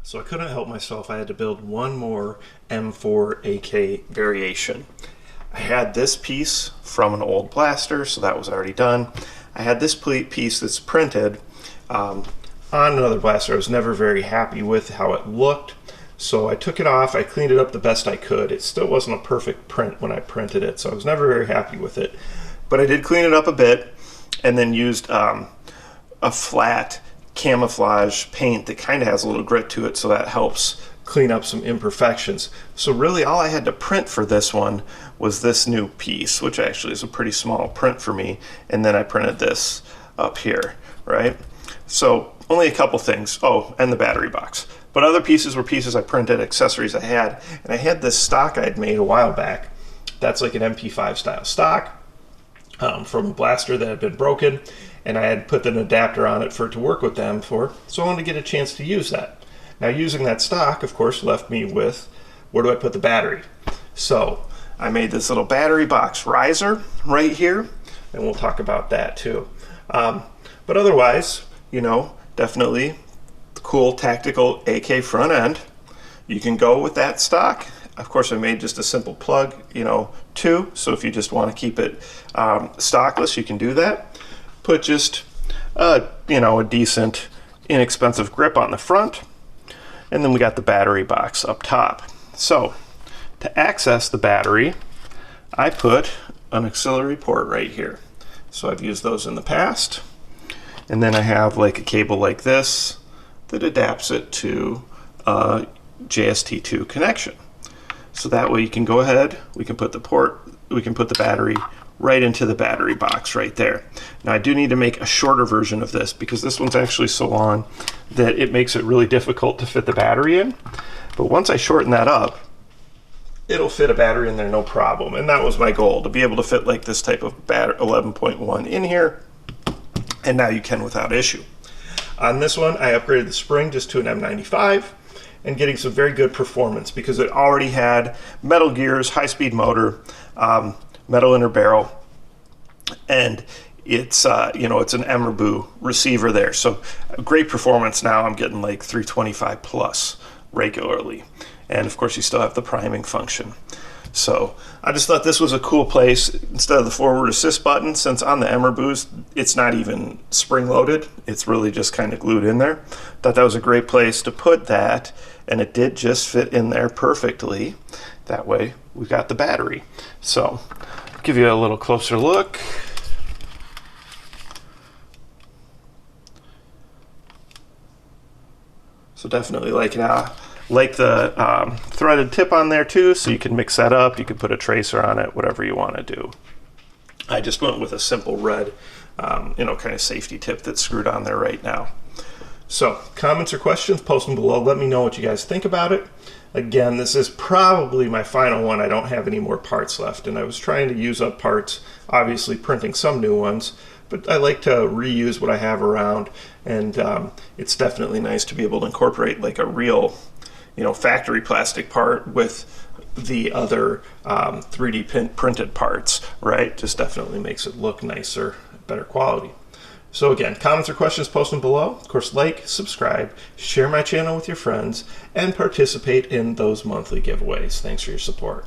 So I couldn't help myself. I had to build one more M4 AK variation. I had this piece from an old blaster, so that was already done. I had this piece that's printed on another blaster. I was never very happy with how it looked, so I took it off. I cleaned it up the best I could. It still wasn't a perfect print when I printed it, so I was never very happy with it. But I did clean it up a bit and then used a flat camouflage paint that kind of has a little grit to it, so that helps clean up some imperfections. So really all I had to print for this one was this new piece, which actually is a pretty small print for me, and then I printed this up here, right? So only a couple things. Oh, and the battery box. But other pieces were pieces I printed, accessories I had, and I had this stock I'd made a while back. That's like an MP5 style stock from a blaster that had been broken, and I had put an adapter on it for it to work with the M4, so I wanted to get a chance to use that. Now using that stock, of course, left me with, where do I put the battery? So I made this little battery box riser right here, and we'll talk about that too. But otherwise, you know, definitely cool tactical AK front end. You can go with that stock. Of course, I made just a simple plug, you know, too, so if you just want to keep it stockless, you can do that. Put just, you know, a decent, inexpensive grip on the front, and then we got the battery box up top. So to access the battery, I put an auxiliary port right here. So I've used those in the past, and then I have like a cable like this that adapts it to a JST2 connection. So that way you can go ahead, we can put the battery right into the battery box right there. Now I do need to make a shorter version of this because this one's actually so long that it makes it really difficult to fit the battery in. But once I shorten that up, it'll fit a battery in there no problem. And that was my goal, to be able to fit like this type of 11.1 in here. And now you can without issue. On this one, I upgraded the spring just to an M95 and getting some very good performance because it already had metal gears, high-speed motor, metal inner barrel, and it's you know, it's an EMERBU receiver there, so great performance. Now I'm getting like 325 plus regularly, and of course you still have the priming function. So I just thought this was a cool place. Instead of the forward assist button, since on the EMERBUs it's not even spring loaded, it's really just kind of glued in there. Thought that was a great place to put that, and it did just fit in there perfectly. That way we got the battery. So I'll give you a little closer look. So definitely like the threaded tip on there too, so you can mix that up. You can put a tracer on it, whatever you want to do. I just went with a simple red, you know, kind of safety tip that's screwed on there right now. So comments or questions, post them below. Let me know what you guys think about it. Again, this is probably my final one. I don't have any more parts left, and I was trying to use up parts, obviously printing some new ones, but I like to reuse what I have around, and it's definitely nice to be able to incorporate like a real, you know, factory plastic part with the other 3D printed parts, right? Just definitely makes it look nicer, better quality. So again, comments or questions, post them below. Of course, like, subscribe, share my channel with your friends, and participate in those monthly giveaways. Thanks for your support.